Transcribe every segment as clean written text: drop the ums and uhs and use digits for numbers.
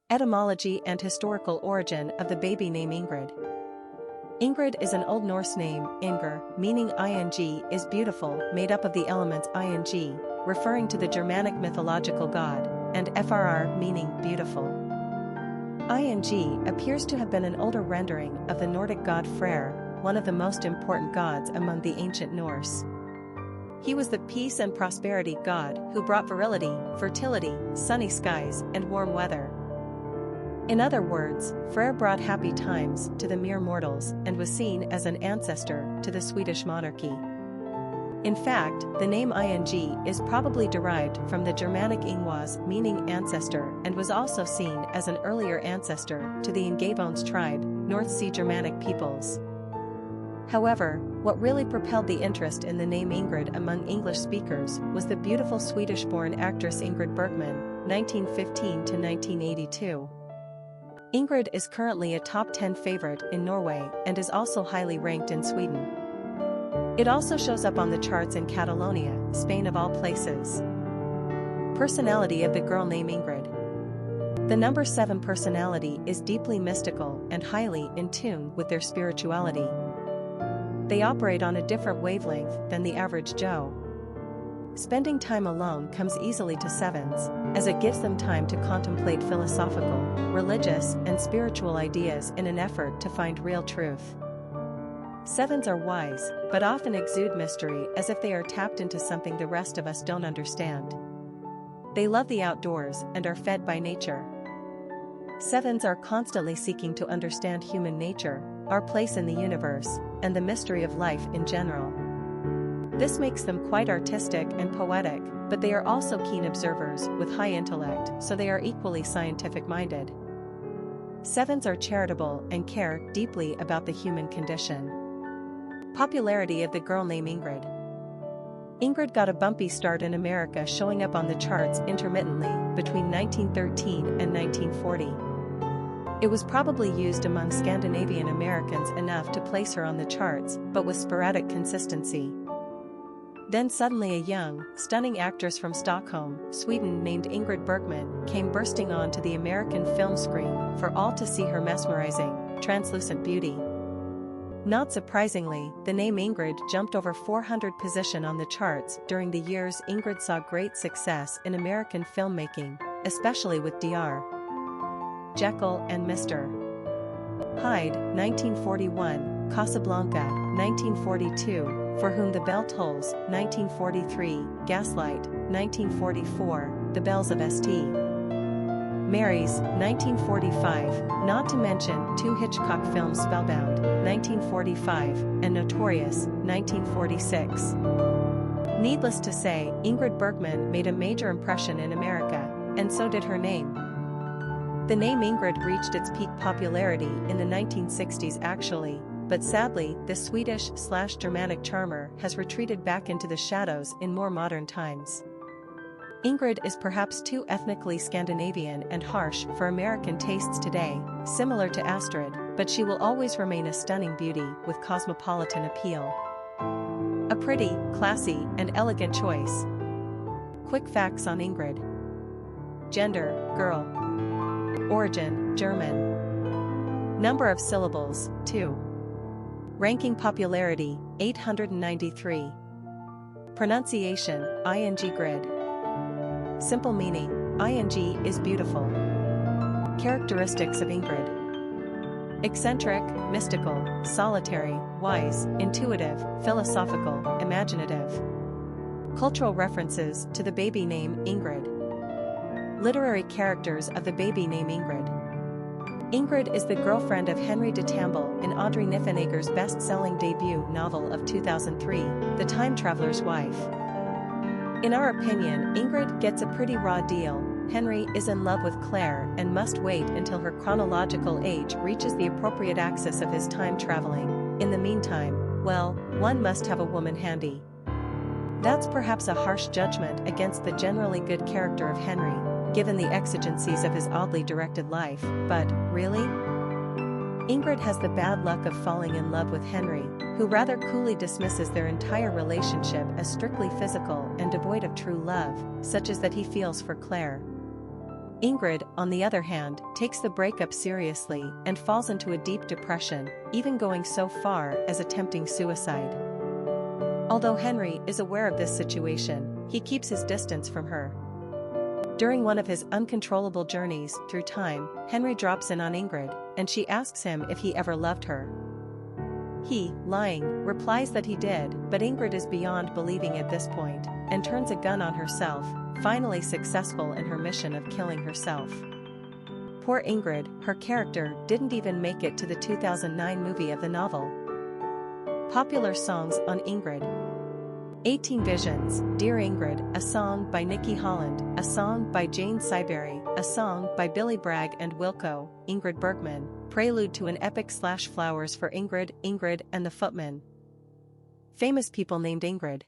Etymology and historical origin of the baby name Ingrid. Ingrid is an Old Norse name, Ingr, meaning ing is beautiful, made up of the elements ing, referring to the Germanic mythological god, and frr, meaning beautiful. Ing appears to have been an older rendering of the Nordic god Freyr, one of the most important gods among the ancient Norse. He was the peace and prosperity god who brought virility, fertility, sunny skies, and warm weather. In other words, Freyr brought happy times to the mere mortals and was seen as an ancestor to the Swedish monarchy. In fact, the name ing is probably derived from the Germanic ingwas, meaning ancestor, and was also seen as an earlier ancestor to the Ingvaeons tribe, North Sea Germanic peoples. However, what really propelled the interest in the name Ingrid among English speakers was the beautiful Swedish-born actress Ingrid Bergman, 1915 to 1982. Ingrid is currently a top 10 favorite in Norway and is also highly ranked in Sweden. It also shows up on the charts in Catalonia, Spain of all places. Personality of the girl named Ingrid. The number 7 personality is deeply mystical and highly in tune with their spirituality. They operate on a different wavelength than the average Joe. Spending time alone comes easily to 7s, as it gives them time to contemplate philosophical, religious, and spiritual ideas in an effort to find real truth. 7s are wise, but often exude mystery as if they are tapped into something the rest of us don't understand. They love the outdoors and are fed by nature. 7s are constantly seeking to understand human nature, our place in the universe, and the mystery of life in general. This makes them quite artistic and poetic, but they are also keen observers with high intellect, so they are equally scientific-minded. 7s are charitable and care deeply about the human condition. Popularity of the girl named Ingrid. Ingrid got a bumpy start in America, showing up on the charts intermittently between 1913 and 1940. It was probably used among Scandinavian Americans enough to place her on the charts, but with sporadic consistency. Then suddenly a young, stunning actress from Stockholm, Sweden named Ingrid Bergman came bursting onto the American film screen for all to see her mesmerizing, translucent beauty. Not surprisingly, the name Ingrid jumped over 400 position on the charts during the years Ingrid saw great success in American filmmaking, especially with Dr. Jekyll and Mr. Hyde, 1941, Casablanca, 1942, For Whom the Bell Tolls, 1943, Gaslight, 1944, The Bells of St. Mary's, 1945, not to mention 2 Hitchcock films Spellbound, 1945, and Notorious, 1946. Needless to say, Ingrid Bergman made a major impression in America, and so did her name. The name Ingrid reached its peak popularity in the 1960s actually, but sadly, the Swedish/Germanic charmer has retreated back into the shadows in more modern times. Ingrid is perhaps too ethnically Scandinavian and harsh for American tastes today, similar to Astrid, but she will always remain a stunning beauty with cosmopolitan appeal. A pretty, classy, and elegant choice. Quick facts on Ingrid. Gender, girl. Origin, German. Number of syllables, 2. Ranking popularity, 893. Pronunciation, ing grid. Simple meaning, ing is beautiful. Characteristics of Ingrid. Eccentric, mystical, solitary, wise, intuitive, philosophical, imaginative. Cultural references to the baby name Ingrid. Literary characters of the baby name Ingrid. Ingrid is the girlfriend of Henry de Tamble in Audrey Niffenegger's best-selling debut novel of 2003, The Time Traveler's Wife. In our opinion, Ingrid gets a pretty raw deal. Henry is in love with Claire and must wait until her chronological age reaches the appropriate axis of his time traveling. In the meantime, well, one must have a woman handy. That's perhaps a harsh judgment against the generally good character of Henry, given the exigencies of his oddly directed life, but, really? Ingrid has the bad luck of falling in love with Henry, who rather coolly dismisses their entire relationship as strictly physical and devoid of true love, such as that he feels for Claire. Ingrid, on the other hand, takes the breakup seriously and falls into a deep depression, even going so far as attempting suicide. Although Henry is aware of this situation, he keeps his distance from her. During one of his uncontrollable journeys through time, Henry drops in on Ingrid, and she asks him if he ever loved her. He, lying, replies that he did, but Ingrid is beyond believing at this point, and turns a gun on herself, finally successful in her mission of killing herself. Poor Ingrid, her character didn't even make it to the 2009 movie of the novel. Popular songs on Ingrid. 18 Visions, Dear Ingrid, a song by Nikki Holland, a song by Jane Siberry, a song by Billy Bragg and Wilco, Ingrid Bergman, prelude to an epic / Flowers for Ingrid, Ingrid and the Footman. Famous people named Ingrid.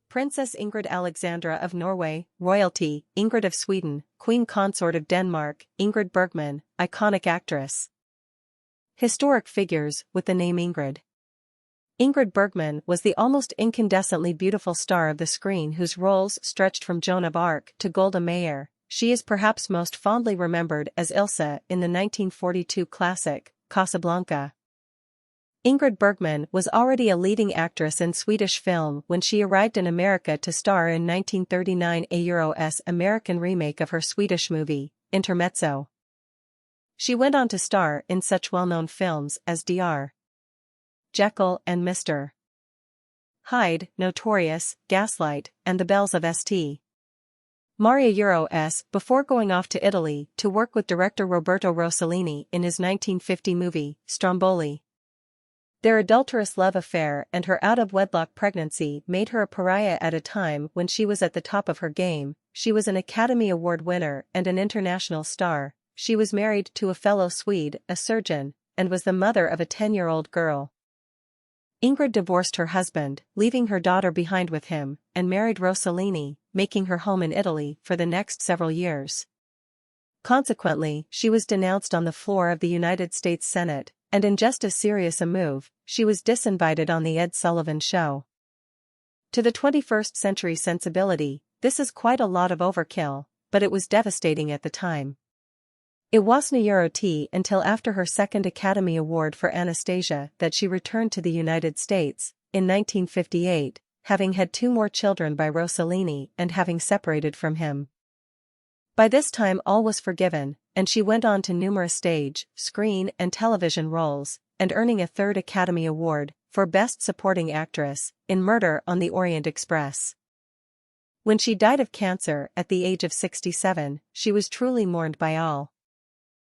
Princess Ingrid Alexandra of Norway, royalty, Ingrid of Sweden, Queen Consort of Denmark, Ingrid Bergman, iconic actress. Historic figures with the name Ingrid. Ingrid Bergman was the almost incandescently beautiful star of the screen whose roles stretched from Joan of Arc to Golda Meir. She is perhaps most fondly remembered as Ilsa in the 1942 classic, Casablanca. Ingrid Bergman was already a leading actress in Swedish film when she arrived in America to star in 1939 AU's American remake of her Swedish movie, Intermezzo. She went on to star in such well-known films as Dr. Jekyll and Mr. Hyde, Notorious, Gaslight, and The Bells of St. Maria Euros before going off to Italy to work with director Roberto Rossellini in his 1950 movie, Stromboli. Their adulterous love affair and her out-of-wedlock pregnancy made her a pariah at a time when she was at the top of her game. She was an Academy Award winner and an international star. She was married to a fellow Swede, a surgeon, and was the mother of a 10-year-old girl. Ingrid divorced her husband, leaving her daughter behind with him, and married Rossellini, making her home in Italy for the next several years. Consequently, she was denounced on the floor of the United States Senate, and in just as serious a move, she was disinvited on The Ed Sullivan Show. To the 21st century sensibility, this is quite a lot of overkill, but it was devastating at the time. It wasn't until after her second Academy Award for Anastasia that she returned to the United States, in 1958, having had 2 more children by Rossellini and having separated from him. By this time all was forgiven, and she went on to numerous stage, screen and television roles, and earning a 3rd Academy Award for Best Supporting Actress in Murder on the Orient Express. When she died of cancer at the age of 67, she was truly mourned by all.